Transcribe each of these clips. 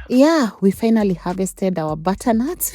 Yeah, we finally harvested our butternut.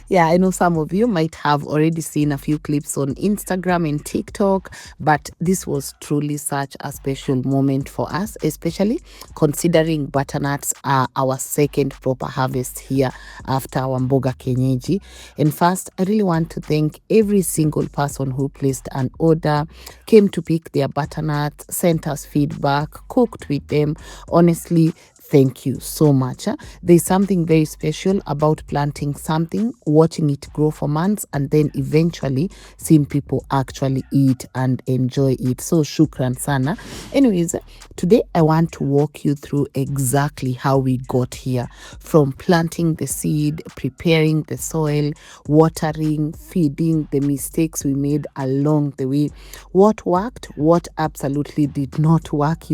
Yeah, I know some of you might have already seen a few clips on Instagram and TikTok, but this was truly such a special moment for us, especially considering butternuts are our second proper harvest here after our mboga kienyeji. And first, I really want to thank every single person who placed an order, came to pick their butternuts, sent us feedback, cooked with them. Honestly, thank you so much. There's something very special about planting something, watching it grow for months, and then eventually seeing people actually eat and enjoy it. So, shukran sana. Anyways, today I want to walk you through exactly how we got here, from planting the seed, preparing the soil, watering, feeding, the mistakes we made along the way, what worked, what absolutely did not work,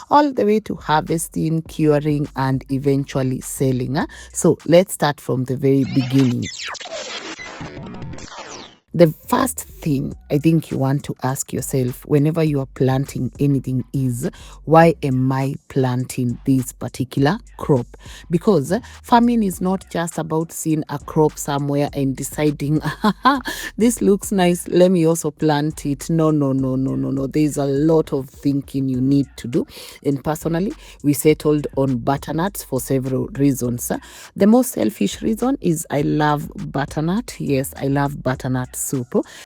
all the way to harvesting, curing, and eventually selling. So let's start from the very beginning. The first thing I think you want to ask yourself whenever you are planting anything is, why am I planting this particular crop? Because farming is not just about seeing a crop somewhere and deciding, this looks nice, let me also plant it. No, no, no, no, no, no. There's a lot of thinking you need to do. And personally, we settled on butternuts for several reasons. The most selfish reason is I love butternut. Yes, I love butternut soup.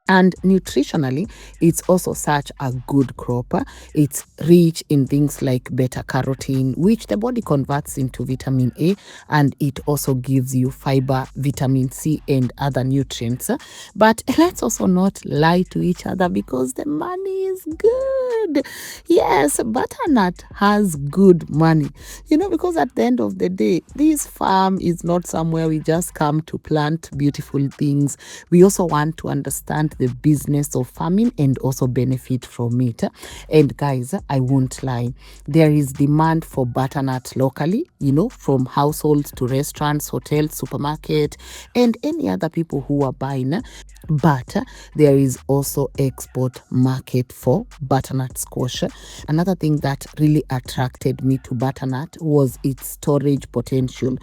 And nutritionally, it's also such a good crop. It's rich in things like beta carotene, which the body converts into vitamin A, and it also gives you fiber, vitamin C, and other nutrients. But let's also not lie to each other, because the money is good. Yes, butternut has good money, because at the end of the day, this farm is not somewhere we just come to plant beautiful things. We also want to understand the business of farming and also benefit from it. And guys, I won't lie, there is demand for butternut locally, from households to restaurants, hotels, supermarket, and any other people who are buying. But there is also export market for butternut squash. Another thing that really attracted me to butternut was its storage potential.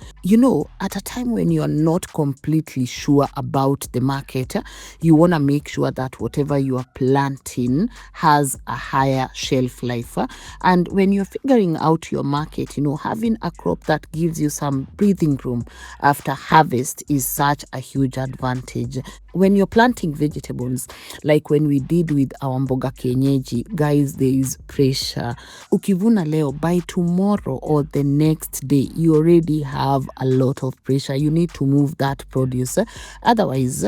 At a time when you are not completely sure about the market, you want to make sure that whatever you are planting has a higher shelf life. And when you're figuring out your market, having a crop that gives you some breathing room after harvest is such a huge advantage. When you're planting vegetables, like when we did with our mboga kienyeji, guys, there is pressure. Ukivuna leo, by tomorrow or the next day, you already have a lot of pressure. You need to move that produce. Otherwise,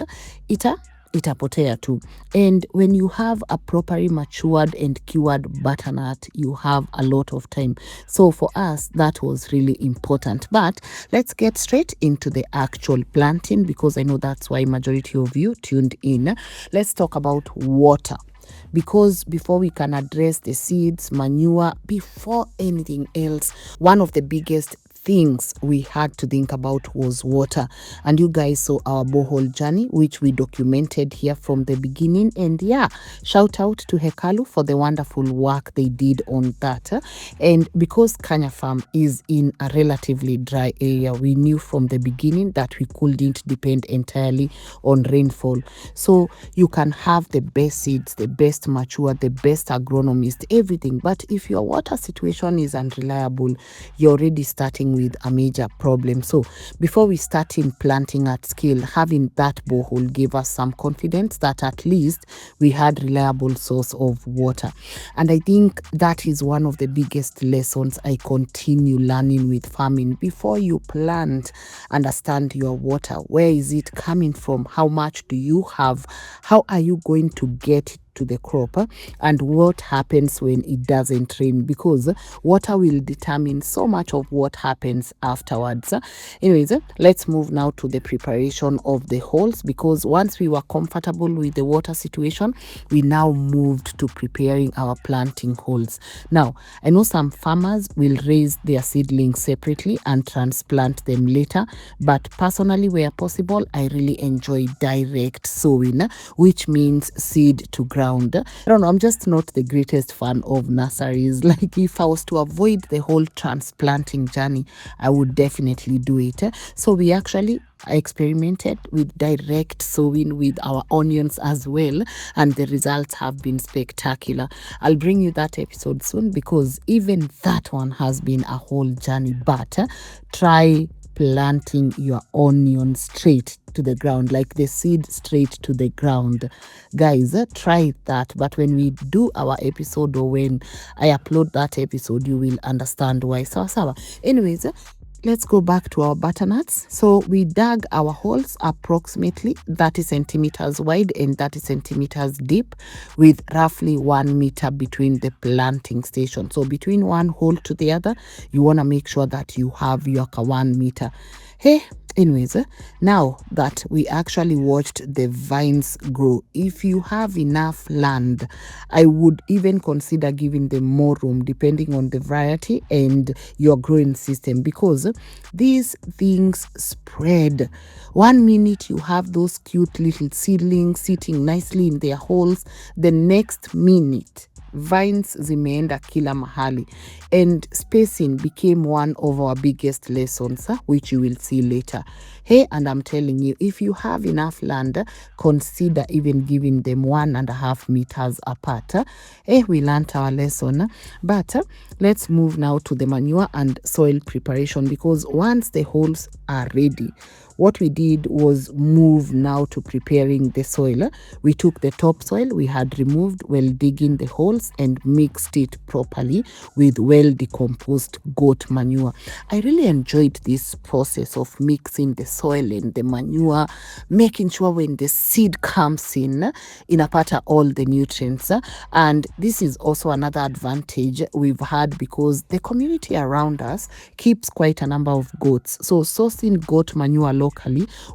itapotea too. And when you have a properly matured and cured butternut, you have a lot of time. So for us, that was really important. But let's get straight into the actual planting, because I know that's why majority of you tuned in. Let's talk about water, because before we can address the seeds, manure, before anything else, one of the biggest things we had to think about was water. And you guys saw our borehole journey, which we documented here from the beginning. And yeah, shout out to Hekalu for the wonderful work they did on that. And because Kanya Farm is in a relatively dry area, we knew from the beginning that we couldn't depend entirely on rainfall. So you can have the best seeds, the best mature, the best agronomist, everything. But if your water situation is unreliable, you're already starting with a major problem. So before we start in planting at scale, having that borehole gave us some confidence that at least we had reliable source of water. And I think that is one of the biggest lessons I continue learning with farming. Before you plant, understand your water. Where is it coming from? How much do you have? How are you going to get it to the crop? And what happens when it doesn't rain? Because water will determine so much of what happens afterwards. Anyways, let's move now to the preparation of the holes, because once we were comfortable with the water situation, we now moved to preparing our planting holes. Now, I know some farmers will raise their seedlings separately and transplant them later, but personally, where possible, I really enjoy direct sowing, which means seed to ground. ground. I don't know, I'm just not the greatest fan of nurseries. Like if I was to avoid the whole transplanting journey, I would definitely do it. So we actually experimented with direct sowing with our onions as well, and the results have been spectacular. I'll bring you that episode soon, because even that one has been a whole journey. But try planting your onion straight to the ground, like the seed straight to the ground. Guys, try that. But when we do our episode, or when I upload that episode, you will understand why. Sawa. Anyways, let's go back to our butternuts. So we dug our holes approximately 30 centimeters wide and 30 centimeters deep, with roughly 1 meter between the planting station. So between one hole to the other, you want to make sure that you have your 1 meter. Hey, anyways, now that we actually watched the vines grow, if you have enough land, I would even consider giving them more room depending on the variety and your growing system, because these things spread. 1 minute you have those cute little seedlings sitting nicely in their holes, the next minute vines zimeenda kila mahali, and spacing became one of our biggest lessons, which you will see later. Hey, and I'm telling you, if you have enough land, consider even giving them 1.5 meters apart. Hey, we learned our lesson. But let's move now to the manure and soil preparation, because once the holes are ready, what we did was move now to preparing the soil. We took the topsoil we had removed while digging the holes and mixed it properly with well decomposed goat manure. I really enjoyed this process of mixing the soil and the manure, making sure when the seed comes in, inapata all the nutrients. And this is also another advantage we've had, because the community around us keeps quite a number of goats. So sourcing goat manure locally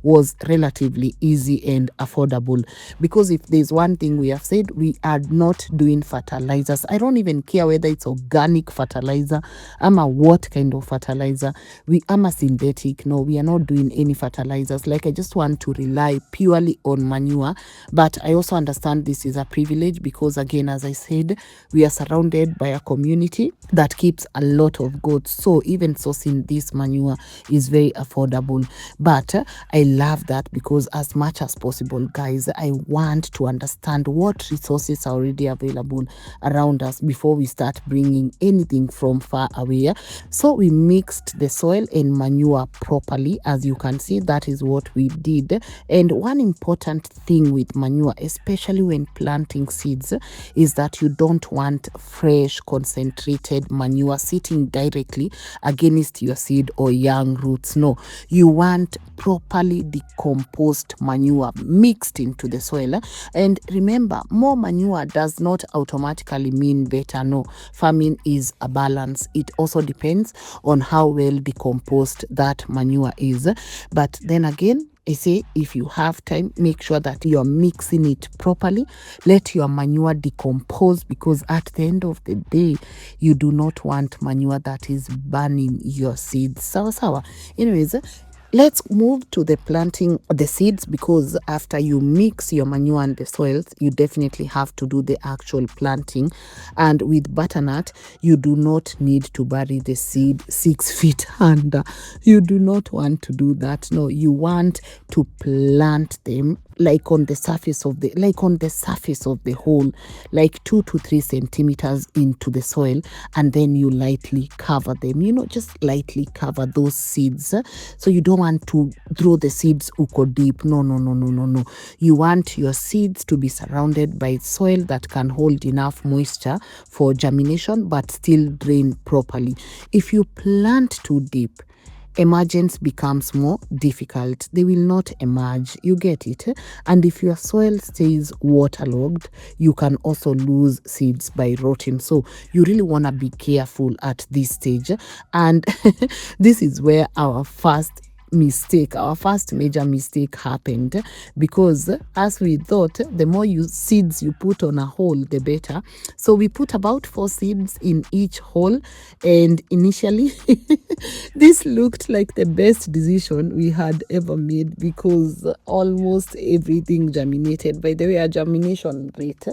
was relatively easy and affordable, because if there's one thing we have said, we are not doing fertilizers. I don't even care whether it's organic fertilizer, ama what kind of fertilizer, we ama synthetic. No, we are not doing any fertilizers. Like, I just want to rely purely on manure. But I also understand this is a privilege, because again, as I said, we are surrounded by a community that keeps a lot of goats, so even sourcing this manure is very affordable. But I love that, because as much as possible, guys, I want to understand what resources are already available around us before we start bringing anything from far away. So we mixed the soil and manure properly. As you can see, that is what we did. And one important thing with manure, especially when planting seeds, is that you don't want fresh concentrated manure sitting directly against your seed or young roots. No, you want properly decomposed manure mixed into the soil. And remember, more manure does not automatically mean better. No, farming is a balance. It also depends on how well decomposed that manure is. But then again, I say, if you have time, make sure that you're mixing it properly. Let your manure decompose, because at the end of the day, you do not want manure that is burning your seeds. Sawa. Anyways, let's move to the planting the seeds, because after you mix your manure and the soils, you definitely have to do the actual planting. And with butternut, you do not need to bury the seed 6 feet under. You do not want to do that. No, you want to plant them like on the surface of the hole, like 2 to 3 centimeters into the soil, and then you lightly cover them, just lightly cover those seeds. So you don't want to throw the seeds uko deep. No. You want your seeds to be surrounded by soil that can hold enough moisture for germination but still drain properly. If you plant too deep, emergence becomes more difficult. They will not emerge. You get it? And if your soil stays waterlogged, you can also lose seeds by rotting. So you really want to be careful at this stage. And this is where our first major mistake happened, because as we thought, the more seeds you put on a hole, the better. So we put about 4 seeds in each hole, and initially This looked like the best decision we had ever made because almost everything germinated. By the way, our germination rate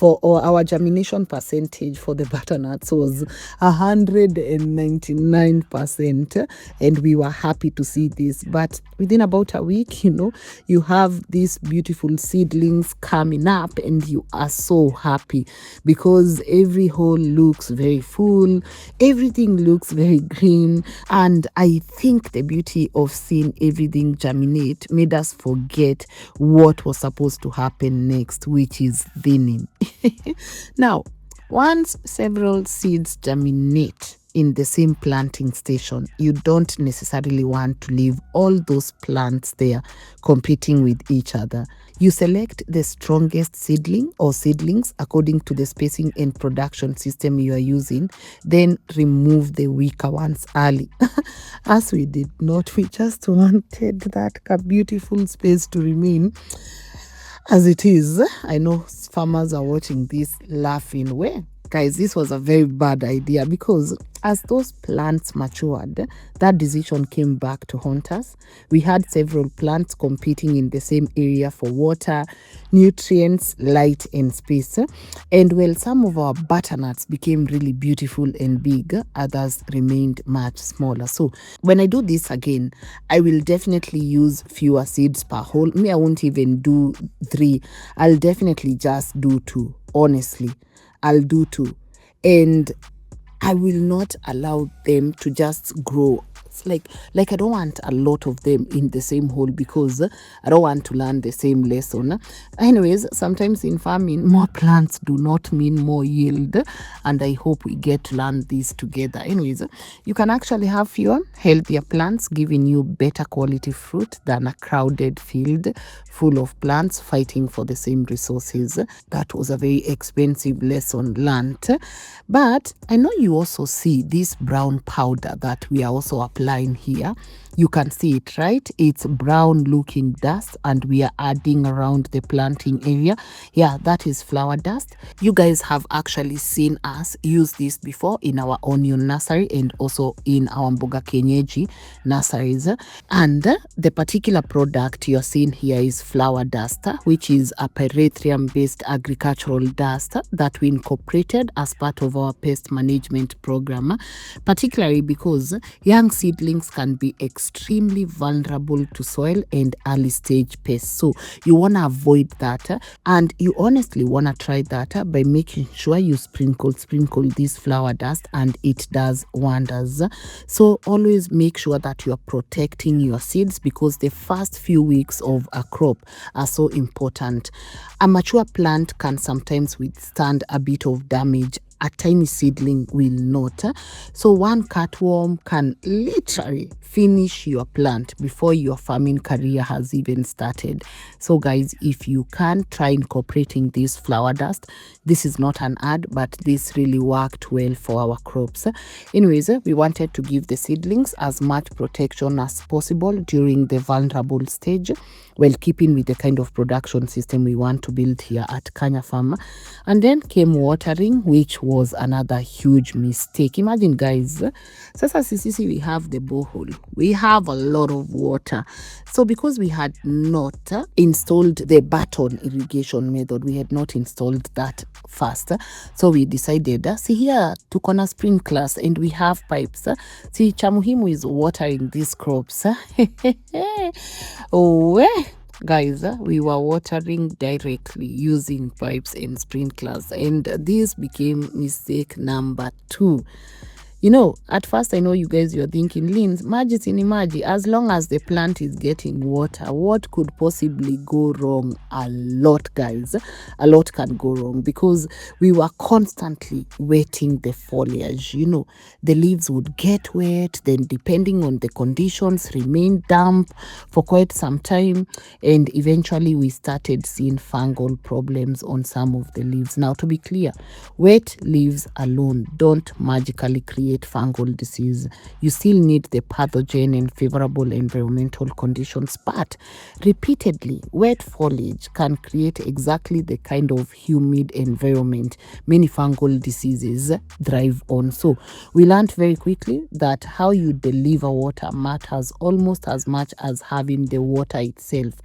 or our germination percentage for the butternuts was 199%, and we were happy to see this. But within about a week, you have these beautiful seedlings coming up, and you are so happy because every hole looks very full, everything looks very green. And I think the beauty of seeing everything germinate made us forget what was supposed to happen next, which is thinning. Now, once several seeds germinate in the same planting station, you don't necessarily want to leave all those plants there competing with each other. You select the strongest seedling or seedlings according to the spacing and production system you are using, then remove the weaker ones early. As we did not, we just wanted that beautiful space to remain as it is. I know farmers are watching this laughing. Where, guys, this was a very bad idea because as those plants matured, that decision came back to haunt us. We had several plants competing in the same area for water, nutrients, light, and space. And while some of our butternuts became really beautiful and big, others remained much smaller. So when I do this again, I will definitely use fewer seeds per hole. I won't even do 3. I'll definitely just do 2. Honestly, I'll do 2. And I will not allow them to just grow. It's like I don't want a lot of them in the same hole because I don't want to learn the same lesson. Anyways, sometimes in farming, more plants do not mean more yield, and I hope we get to learn this together. Anyways, you can actually have fewer, healthier plants giving you better quality fruit than a crowded field full of plants fighting for the same resources. That was a very expensive lesson learned. But I know you also see this brown powder that we are also applying here. You can see it, right? It's brown looking dust, and we are adding around the planting area. Yeah, that is flower dust. You guys have actually seen us use this before in our onion nursery and also in our mboga kienyeji nurseries. And the particular product you're seeing here is flower dust, which is a pyrethrum based agricultural dust that we incorporated as part of our pest management program, particularly because young seedlings can be extremely vulnerable to soil and early stage pests. So you want to avoid that, and you honestly want to try that by making sure you sprinkle this flower dust, and it does wonders. So always make sure that you are protecting your seeds because the first few weeks of a crop are so important. A mature plant can sometimes withstand a bit of damage. A tiny seedling will not. So one cutworm can literally finish your plant before your farming career has even started. So guys, if you can, try incorporating this flower dust. This is not an ad, but this really worked well for our crops. Anyways, we wanted to give the seedlings as much protection as possible during the vulnerable stage, while keeping with the kind of production system we want to build here at Kanya Farm. And then came watering, which was another huge mistake. Imagine, guys, sasa sisi we have the borehole. We have a lot of water. So because we had not installed the button irrigation method, we had not installed that first. So we decided, see here, tuko na sprinklers and we have pipes. See, cha muhimu is watering these crops. Oh, guys, we were watering directly using pipes and sprinklers, and this became mistake number 2. At first, I know you guys, you're thinking, Lynn, maji sini maji, as long as the plant is getting water, what could possibly go wrong? A lot, guys. A lot can go wrong because we were constantly wetting the foliage. The leaves would get wet, then depending on the conditions, remain damp for quite some time, and eventually we started seeing fungal problems on some of the leaves. Now, to be clear, wet leaves alone don't magically create create fungal disease. You still need the pathogen and favorable environmental conditions, but repeatedly, wet foliage can create exactly the kind of humid environment many fungal diseases thrive on. So we learned very quickly that how you deliver water matters almost as much as having the water itself.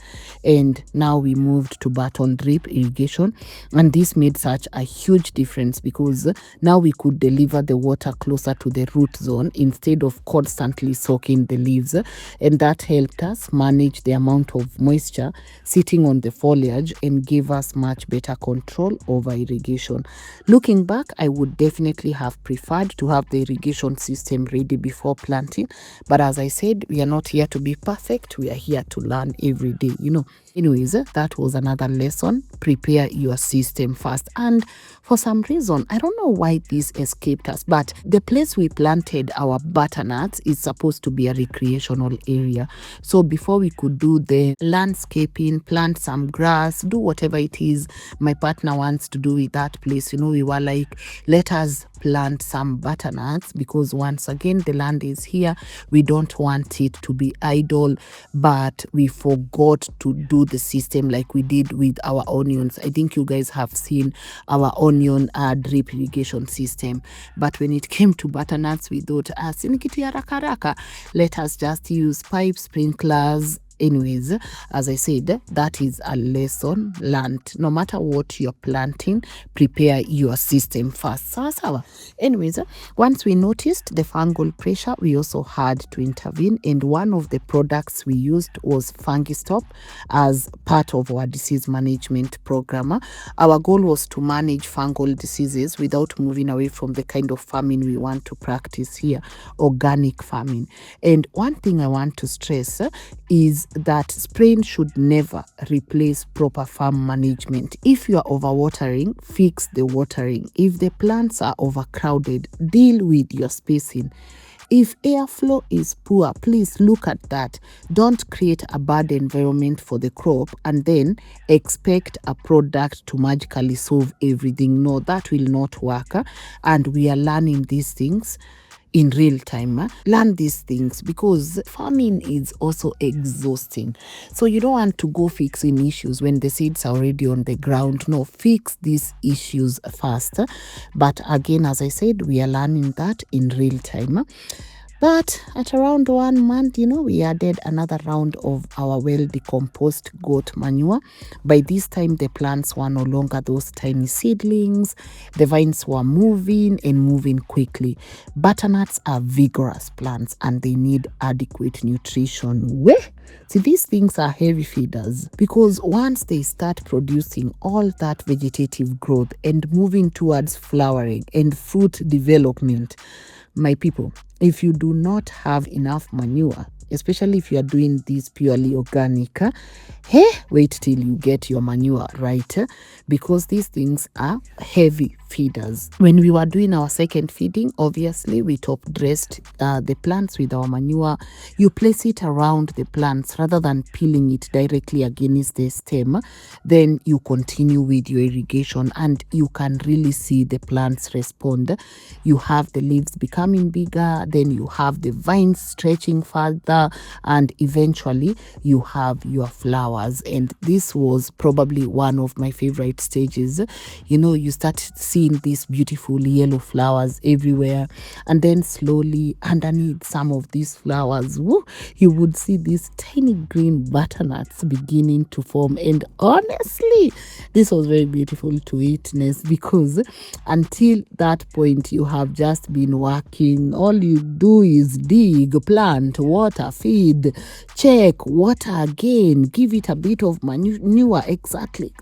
And now we moved to button drip irrigation, and this made such a huge difference because now we could deliver the water closer to the root zone instead of constantly soaking the leaves, and that helped us manage the amount of moisture sitting on the foliage and gave us much better control over irrigation. Looking back, I would definitely have preferred to have the irrigation system ready before planting, but as I said, we are not here to be perfect. We are here to learn every day, Anyways, that was another lesson. Prepare your system first. And for some reason, I don't know why this escaped us, but the place we planted our butternuts is supposed to be a recreational area. So before we could do the landscaping, plant some grass, do whatever it is my partner wants to do with that place, we were like, let us plant some butternuts, because once again, the land is here. We don't want it to be idle, but we forgot to do the system like we did with our onions. I think you guys have seen our onion drip irrigation system, but when it came to butternuts, we thought, sinikiti haraka haraka, let us just use pipe sprinklers. Anyways, as I said, that is a lesson learned. No matter what you're planting, prepare your system first. Sawa. Anyways, once we noticed the fungal pressure, we also had to intervene, and one of the products we used was Fungistop as part of our disease management program. Our goal was to manage fungal diseases without moving away from the kind of farming we want to practice here, organic farming. And one thing I want to stress is that spraying should never replace proper farm management. If you are overwatering, fix the watering. If the plants are overcrowded, deal with your spacing. If airflow is poor, please look at that. Don't create a bad environment for the crop and then expect a product to magically solve everything. No, that will not work. And we are learning these things in real time. Learn these things because farming is also exhausting. So you don't want to go fixing issues when the seeds are already on the ground. No, fix these issues first. But again, as I said, we are learning that in real time. But at around 1 month, we added another round of our well-decomposed goat manure. By this time, the plants were no longer those tiny seedlings. The vines were moving and moving quickly. Butternuts are vigorous plants and they need adequate nutrition. See, these things are heavy feeders because once they start producing all that vegetative growth and moving towards flowering and fruit development, my people, if you do not have enough manure, especially if you are doing this purely organic, wait till you get your manure right, because these things are heavy feeders. When we were doing our second feeding, obviously we top dressed the plants with our manure. You place it around the plants rather than peeling it directly against the stem. Then you continue with your irrigation and you can really see the plants respond. You have the leaves becoming bigger, then you have the vines stretching further, and eventually you have your flowers. And this was probably one of my favorite stages. You start seeing these beautiful yellow flowers everywhere, and then slowly underneath some of these flowers, you would see these tiny green butternuts beginning to form. And honestly, this was very beautiful to witness, because until that point you have just been working. All you do is dig, plant, water, feed, check, water again, give it a bit of manure. Exactly.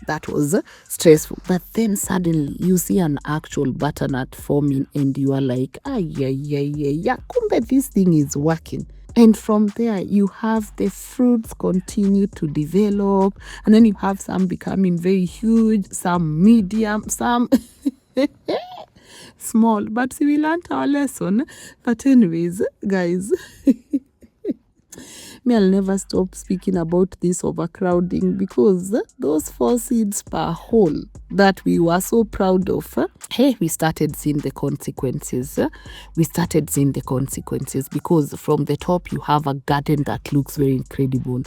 That was stressful. But then suddenly you see an actual butternut forming and you are like, kumbe this thing is working. And from there, you have the fruits continue to develop, and then you have some becoming very huge, some medium, some small. But see, we learned our lesson. But anyways, guys, Me, I'll never stop speaking about this overcrowding, because those 4 seeds per hole that we were so proud of, hey, we started seeing the consequences. We started seeing the consequences, because from the top you have a garden that looks very incredible,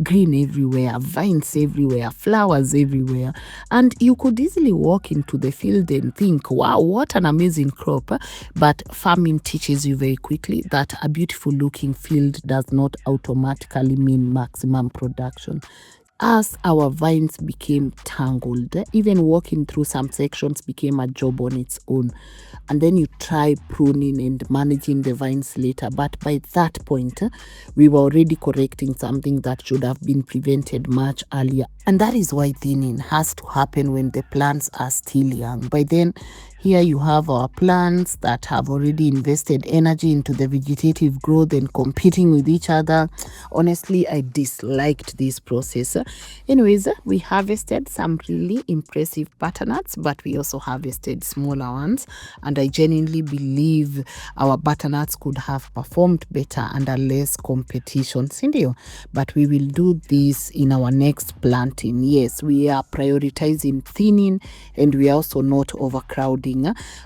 green everywhere, vines everywhere, flowers everywhere, and you could easily walk into the field and think, wow, what an amazing crop. But farming teaches you very quickly that a beautiful looking field does not automatically mean maximum production. As our vines became tangled, even walking through some sections became a job on its own. And then you try pruning and managing the vines later. But by that point, we were already correcting something that should have been prevented much earlier. And that is why thinning has to happen when the plants are still young. By then, here you have our plants that have already invested energy into the vegetative growth and competing with each other. Honestly, I disliked this process. Anyways, we harvested some really impressive butternuts, but we also harvested smaller ones. And I genuinely believe our butternuts could have performed better under less competition. Cindy, but we will do this in our next planting. Yes, we are prioritizing thinning, and we are also not overcrowding.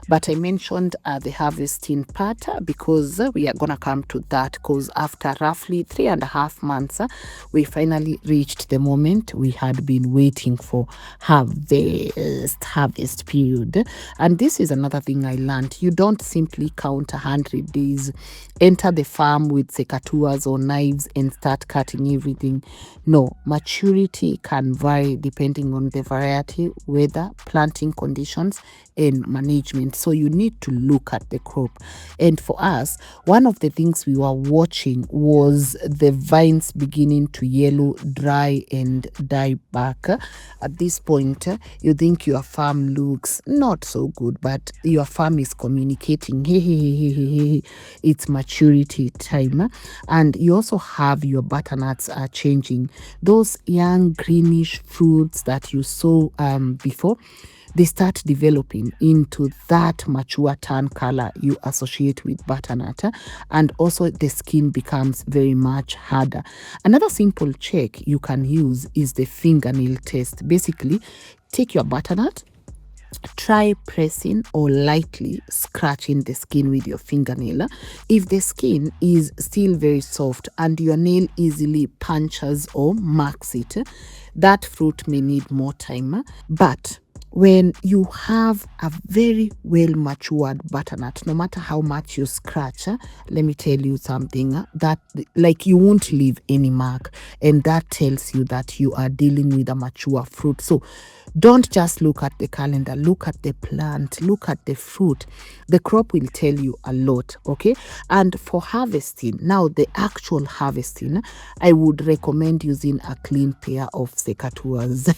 But I mentioned the harvesting part because we are going to come to that, because after roughly 3.5 months, we finally reached the moment we had been waiting for, harvest period. And this is another thing I learned. You don't simply count 100 days, enter the farm with secateurs or knives and start cutting everything. No, maturity can vary depending on the variety, weather, planting conditions, and management. So you need to look at the crop. And for us, one of the things we were watching was the vines beginning to yellow, dry, and die back. At this point, you think your farm looks not so good, but your farm is communicating, hey, hey, hey, hey, hey, it's maturity time. And you also have your butternuts are changing. Those young greenish fruits that you saw before, they start developing into that mature tan color you associate with butternut, and also the skin becomes very much harder. Another simple check you can use is the fingernail test. Basically, take your butternut, try pressing or lightly scratching the skin with your fingernail. If the skin is still very soft and your nail easily punches or marks it, that fruit may need more time. But when you have a very well matured butternut, no matter how much you scratch, let me tell you something, that like you won't leave any mark, and that tells you that you are dealing with a mature fruit. So don't just look at the calendar, look at the plant, look at the fruit. The crop will tell you a lot, okay? And for harvesting, now the actual harvesting, I would recommend using a clean pair of secateurs.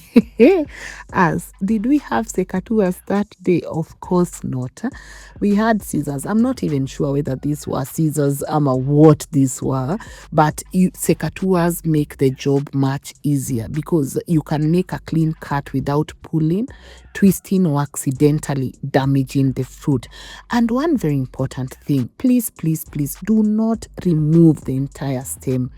As did we have secateurs that day? Of course not. We had scissors. I'm not even sure whether these were scissors or what these were, but secateurs make the job much easier, because you can make a clean cut without pulling, twisting, or accidentally damaging the fruit. And one very important thing, please, please, please do not remove the entire stem.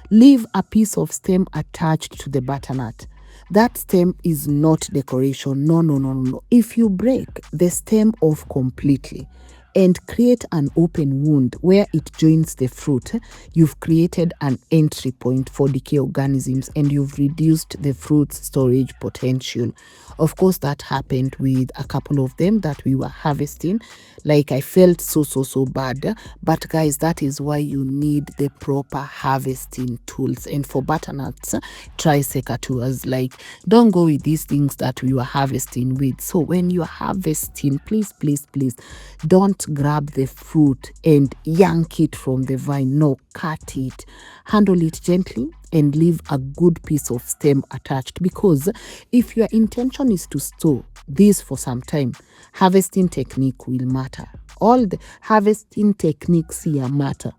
Leave a piece of stem attached to the butternut. That stem is not decoration. No, no, no, no. If you break the stem off completely and create an open wound where it joins the fruit, you've created an entry point for decay organisms, and you've reduced the fruit's storage potential. Of course, that happened with a couple of them that we were harvesting. Like, I felt so bad. But guys, that is why you need the proper harvesting tools. And for butternuts, try secateurs. Like, don't go with these things that we were harvesting with. So when you're harvesting, please, please, please, don't grab the fruit and yank it from the vine. No, cut it. Handle it gently and leave a good piece of stem attached, because if your intention is to store this for some time, harvesting technique will matter. All the harvesting techniques here matter.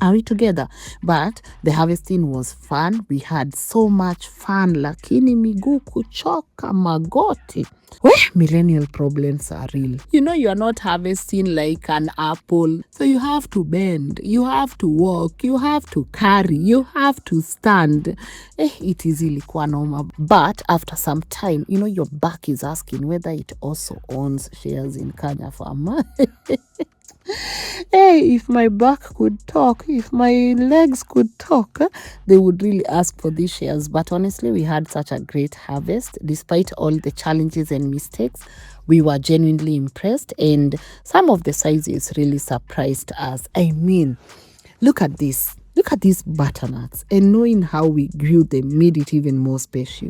Are we together? But the harvesting was fun. We had so much fun, lakini miguu kuchoka, magoti. Well, millennial problems are real. You are not harvesting like an apple. So you have to bend, you have to walk, you have to carry, you have to stand. It is ilikuwa noma. But after some time, your back is asking whether it also owns shares in Kanya Farm. Hey, if my back could talk, if my legs could talk, they would really ask for these shares. But honestly, we had such a great harvest. Despite all the challenges and mistakes, we were genuinely impressed, and some of the sizes really surprised us. I mean, look at this. Look at these butternuts, and knowing how we grew them made it even more special.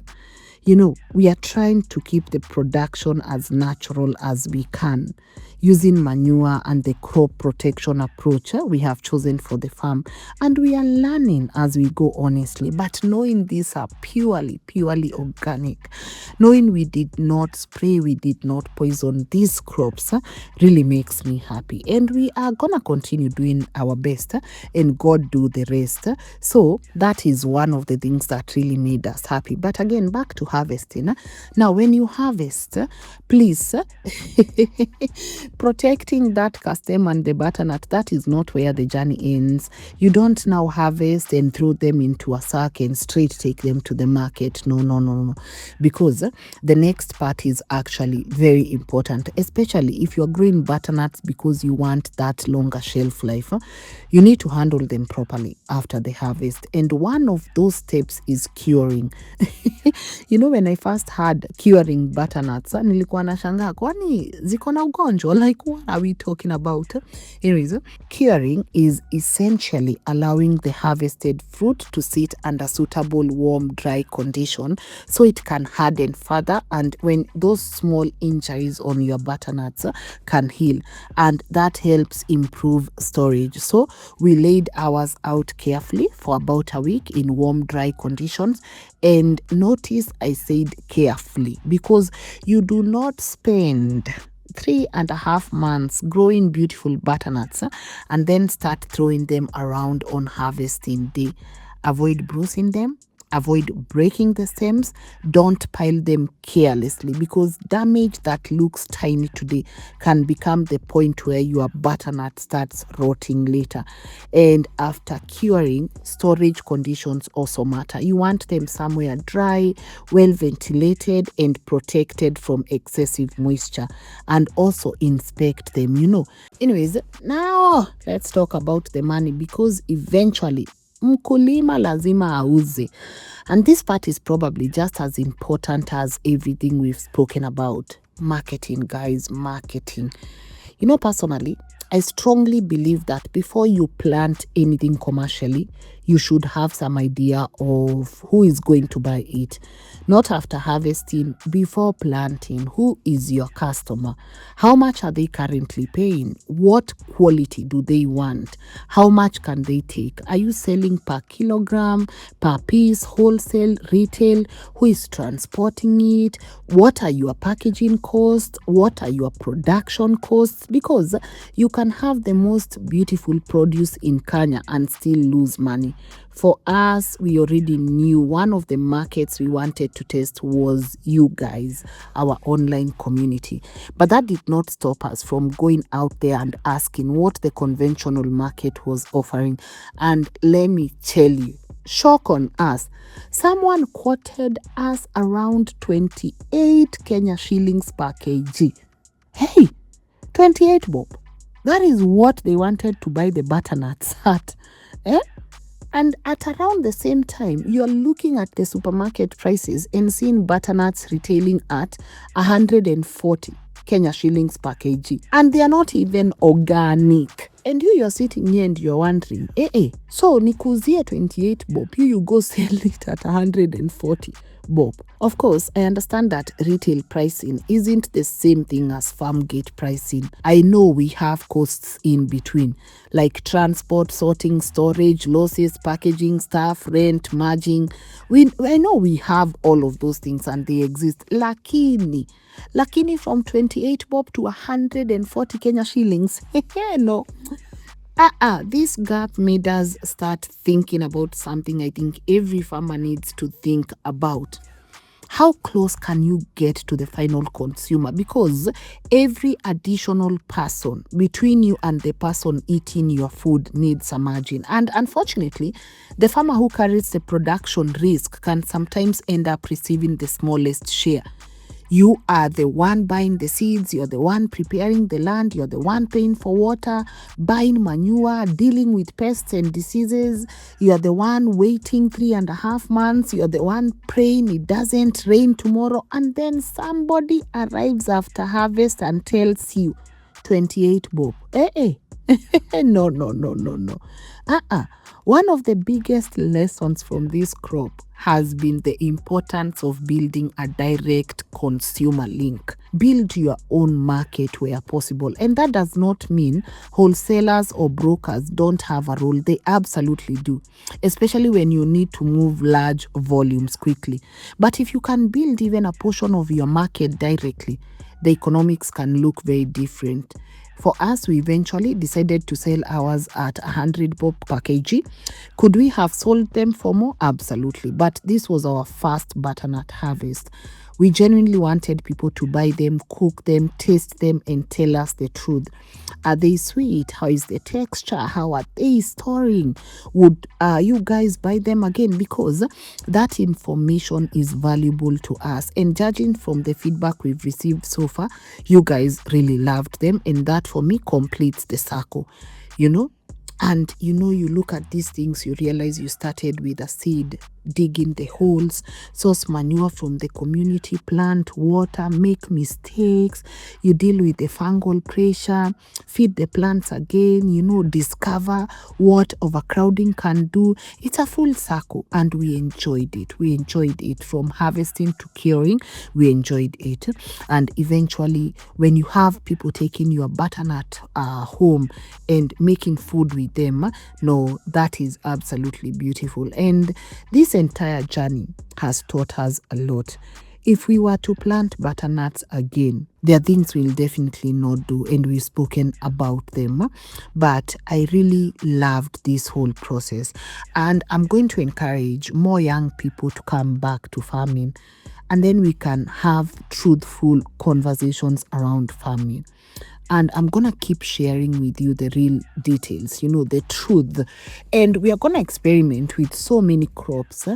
We are trying to keep the production as natural as we can, using manure and the crop protection approach we have chosen for the farm. And we are learning as we go, honestly. But knowing these are purely organic, knowing we did not spray, we did not poison these crops, really makes me happy. And we are going to continue doing our best, and God do the rest. So that is one of the things that really made us happy. But again, back to harvesting. Now, when you harvest, please, protecting that custom and the butternut, that is not where the journey ends. You don't now harvest and throw them into a sack and straight take them to the market. No. Because the next part is actually very important, especially if you're growing butternuts because you want that longer shelf life. You need to handle them properly after the harvest. And one of those steps is curing. When I first had curing butternuts, nilikuwa nashangaa, kwani ziko na ugonjwa? Like, what are we talking about? Anyways, curing is essentially allowing the harvested fruit to sit under suitable warm, dry condition so it can harden further, and when those small injuries on your butternuts can heal, and that helps improve storage. So we laid ours out carefully for about a week in warm, dry conditions. And notice I said carefully, because you do not spend 3.5 months growing beautiful butternuts and then start throwing them around on harvesting day. Avoid bruising them. Avoid breaking the stems. Don't pile them carelessly, because damage that looks tiny today can become the point where your butternut starts rotting later. And after curing, storage conditions also matter. You want them somewhere dry, well ventilated, and protected from excessive moisture. And also inspect them. Anyways, now let's talk about the money, because eventually mkulima lazima auze. And this part is probably just as important as everything we've spoken about. Marketing, guys, marketing. Personally, I strongly believe that before you plant anything commercially, you should have some idea of who is going to buy it. Not after harvesting, before planting. Who is your customer? How much are they currently paying? What quality do they want? How much can they take? Are you selling per kilogram, per piece, wholesale, retail? Who is transporting it? What are your packaging costs? What are your production costs? Because you can have the most beautiful produce in Kenya and still lose money. For us, we already knew one of the markets we wanted to test was you guys, our online community. But that did not stop us from going out there and asking what the conventional market was offering. And let me tell you, shock on us. Someone quoted us around 28 Kenya shillings per kg. Hey, 28 bob. That is what they wanted to buy the butternuts at. And at around the same time, you're looking at the supermarket prices and seeing butternuts retailing at 140 Kenya shillings per kg. And they are not even organic. And you're sitting here and you're wondering, so nikuzie 28 bob, you go sell it at 140 bob. Of course, I understand that retail pricing isn't the same thing as farm gate pricing. I know we have costs in between, like transport, sorting, storage, losses, packaging, staff, rent, margin. I know we have all of those things and they exist. Lakini from 28 bob to 140 Kenya shillings, no. This gap made us start thinking about something I think every farmer needs to think about. How close can you get to the final consumer? Because every additional person between you and the person eating your food needs a margin. And unfortunately, the farmer who carries the production risk can sometimes end up receiving the smallest share. You are the one buying the seeds, you're the one preparing the land, you're the one paying for water, buying manure, dealing with pests and diseases. You're the one waiting 3.5 months, you're the one praying it doesn't rain tomorrow, and then somebody arrives after harvest and tells you 28 bob. No, no, no, no, no. One of the biggest lessons from this crop has been the importance of building a direct consumer link. Build your own market where possible. And that does not mean wholesalers or brokers don't have a role. They absolutely do, especially when you need to move large volumes quickly. But if you can build even a portion of your market directly, the economics can look very different. For us, we eventually decided to sell ours at 100 bob per kg. Could we have sold them for more? Absolutely. But this was our first butternut harvest. We genuinely wanted people to buy them, cook them, taste them, and tell us the truth. Are they sweet? How is the texture? How are they storing? Would you guys buy them again? Because that information is valuable to us. And judging from the feedback we've received so far, you guys really loved them. And that for me completes the circle, you know. And you look at these things, you realize you started with a seed, dig in the holes, source manure from the community, plant, water, make mistakes, you deal with the fungal pressure, feed the plants again, discover what overcrowding can do. It's a full circle, and we enjoyed it. We enjoyed it from harvesting to curing. We enjoyed it. And eventually, when you have people taking your butternut home and making food with them, no, that is absolutely beautiful. And this entire journey has taught us a lot. If we were to plant butternuts again, there are things we'll definitely not do, and we've spoken about them. But I really loved this whole process, and I'm going to encourage more young people to come back to farming, and then we can have truthful conversations around farming. And I'm going to keep sharing with you the real details, the truth. And we are going to experiment with so many crops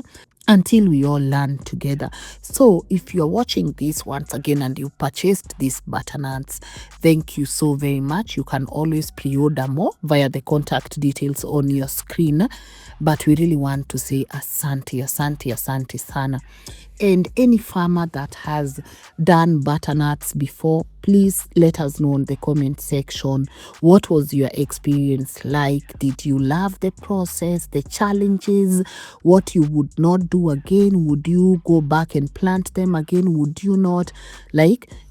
until we all learn together. So if you're watching this once again and you purchased these butternuts, thank you so very much. You can always pre-order more via the contact details on your screen. But we really want to say asante, asante, asante sana. And any farmer that has done butternuts before, please let us know in the comment section. What was your experience like? Did you love the process, the challenges, what you would not do again? Would you go back and plant them again? Would you not?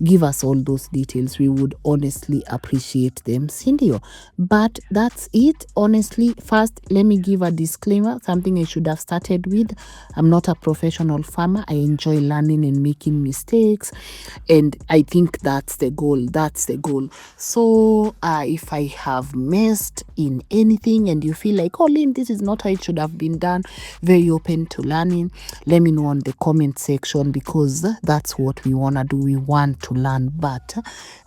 Give us all those details. We would honestly appreciate them, Cindy. But that's it. Honestly, first, let me give a disclaimer, something I should have started with. I'm not a professional farmer. I enjoy learning and making mistakes, and I think that's the goal. So if I have messed in anything and you feel like, oh Lynn, this is not how it should have been done, very open to learning, let me know on the comment section, because that's what we want to do. We want to learn. But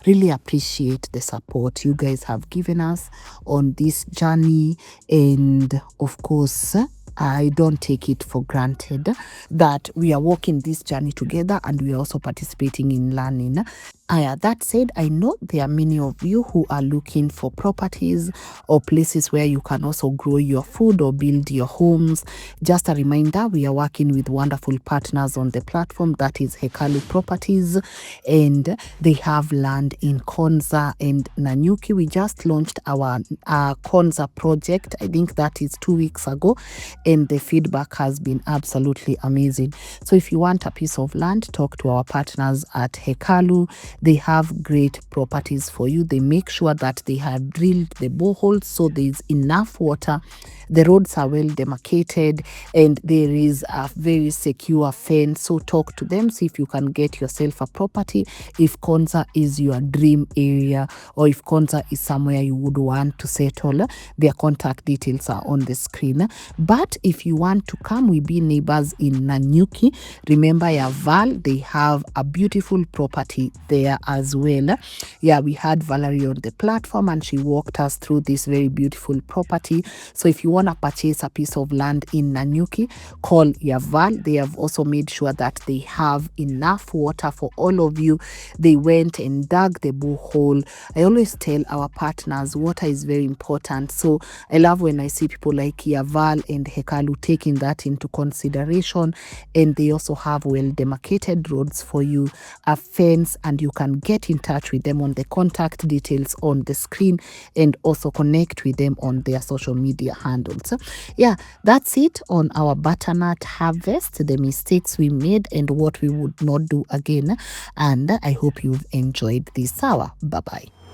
really appreciate the support you guys have given us on this journey, and of course I don't take it for granted that we are walking this journey together, and we are also participating in learning. That said, I know there are many of you who are looking for properties or places where you can also grow your food or build your homes. Just a reminder, we are working with wonderful partners on the platform, that is Hekalu Properties, and they have land in Konza and Nanyuki. We just launched our Konza project, I think that is 2 weeks ago, and the feedback has been absolutely amazing. So if you want a piece of land, talk to our partners at Hekalu. They have great properties for you. They make sure that they have drilled the boreholes so there is enough water. The roads are well demarcated and there is a very secure fence. So talk to them, see if you can get yourself a property. If Konza is your dream area, or if Konza is somewhere you would want to settle, their contact details are on the screen. But if you want to come, we be neighbors in Nanyuki. Remember Yaval, they have a beautiful property there as well. Yeah, we had Valerie on the platform and she walked us through this very beautiful property. So if you want to purchase a piece of land in Nanyuki, call Yaval. They have also made sure that they have enough water for all of you. They went and dug the borehole. I always tell our partners water is very important. So I love when I see people like Yaval and Hekalu taking that into consideration. And they also have well demarcated roads for you, a fence, and you can get in touch with them on the contact details on the screen and also connect with them on their social media handles. Yeah, that's it on our butternut harvest, the mistakes we made and what we would not do again. And I hope you've enjoyed this hour. Bye bye.